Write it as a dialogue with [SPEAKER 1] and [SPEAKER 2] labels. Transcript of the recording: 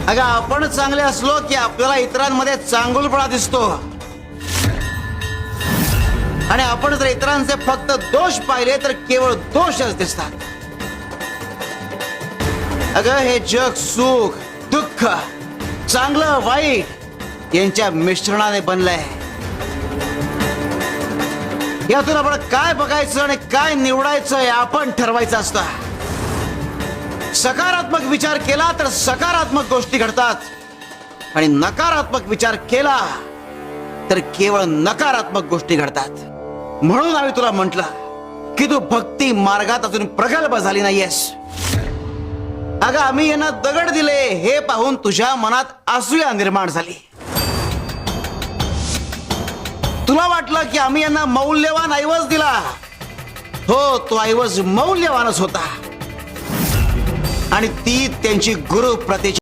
[SPEAKER 1] अगं आपण चांगले असलो की आपल्याला इतरांमध्ये चांगुलपणा दिसतो आणि आपण जर इतरांचे फक्त दोष पाहिले तर केवळ दोषच दिसतात. अगं हे जग सुख दुःख चांगलं वाईट यांच्या मिश्रणाने बनलंय. यातून आपण काय बघायचं आणि काय निवडायचं हे आपण ठरवायचं असतं. सकारात्मक विचार केला तर सकारात्मक गोष्टी घडतात आणि नकारात्मक विचार केला तर केवळ नकारात्मक गोष्टी घडतात. म्हणून आम्ही तुला म्हटलं की तू भक्ती मार्गात अजून प्रगल्भ झाली नाहीयेस. अगं आम्ही यांना दगड दिले हे पाहून तुझ्या मनात असूया निर्माण झाली. तुला वाटलं की आम्ही यांना मौल्यवान ऐवज दिला. हो, तो ऐवज मौल्यवानच होता आणि ती त्यांची गुरु प्रति